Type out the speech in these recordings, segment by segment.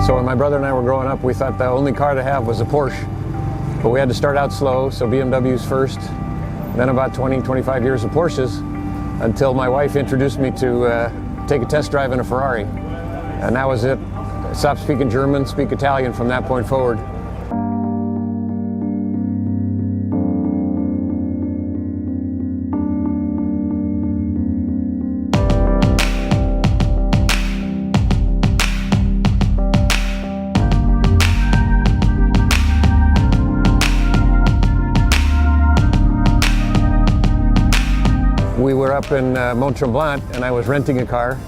So when my brother and I were growing up, we thought the only car to have was a Porsche. But we had to start out slow, so BMWs first, then about 20, 25 years of Porsches, until my wife introduced me to take a test drive in a Ferrari. And that was it. Stopped speaking German, speak Italian from that point forward. We were up in Montreal and I was renting a car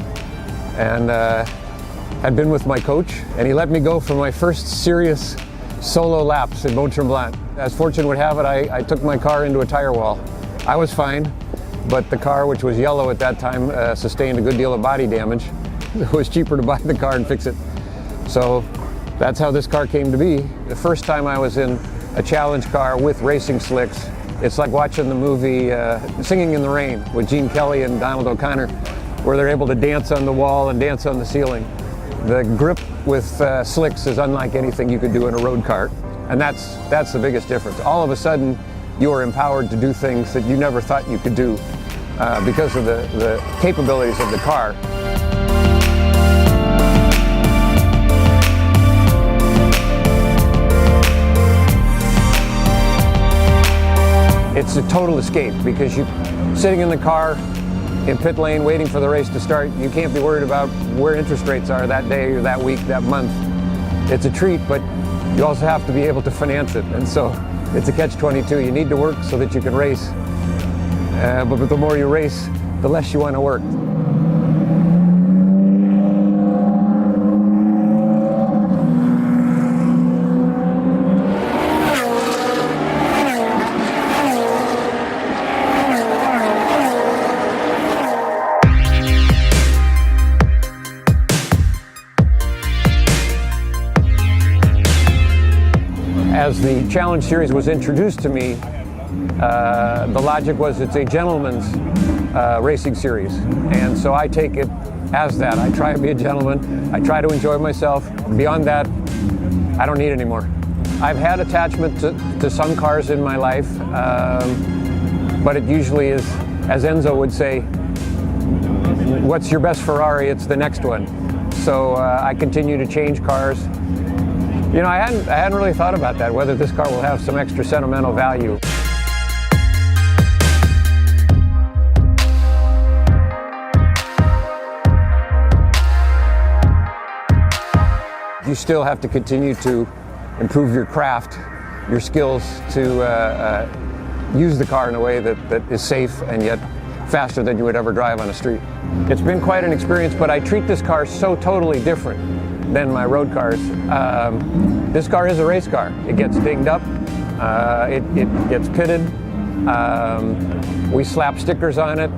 and had been with my coach, and he let me go for my first serious solo laps in Montreal. As fortune would have it, I took my car into a tire wall. I was fine, but the car, which was yellow at that time, sustained a good deal of body damage. It was cheaper to buy the car and fix it. So that's how this car came to be. The first time I was in a challenge car with racing slicks, it's like watching the movie Singing in the Rain with Gene Kelly and Donald O'Connor, where they're able to dance on the wall and dance on the ceiling. The grip with slicks is unlike anything you could do in a road car, and that's the biggest difference. All of a sudden, you are empowered to do things that you never thought you could do because of the capabilities of the car. It's a total escape because you're sitting in the car in pit lane waiting for the race to start. You can't be worried about where interest rates are that day or that week, that month. It's a treat, but you also have to be able to finance it. And so it's a catch-22. You need to work so that you can race. But the more you race, the less you want to work. As the Challenge Series was introduced to me, the logic was it's a gentleman's racing series. And so I take it as that. I try to be a gentleman. I try to enjoy myself. Beyond that, I don't need any more. I've had attachment to some cars in my life, but it usually is, as Enzo would say, what's your best Ferrari? It's the next one. So I continue to change cars. You know, I hadn't really thought about that, whether this car will have some extra sentimental value. You still have to continue to improve your craft, your skills to use the car in a way that is safe and yet faster than you would ever drive on a street. It's been quite an experience, but I treat this car so totally different than my road cars. This car is a race car. It gets dinged up, it gets pitted, we slap stickers on it.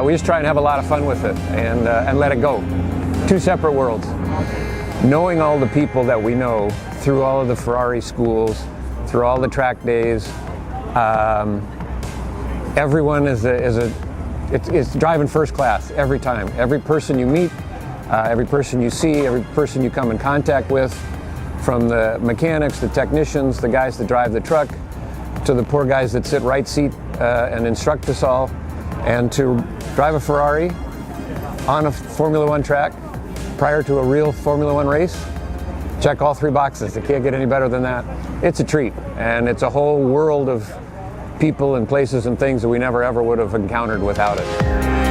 We just try and have a lot of fun with it and let it go. Two separate worlds. Knowing all the people that we know through all of the Ferrari schools, through all the track days, everyone it's driving first class every time. Every person you meet, every person you see, every person you come in contact with, from the mechanics, the technicians, the guys that drive the truck, to the poor guys that sit right seat and instruct us all, and to drive a Ferrari on a Formula One track prior to a real Formula One race, check all three boxes. It can't get any better than that. It's a treat, and it's a whole world of people and places and things that we never ever would have encountered without it.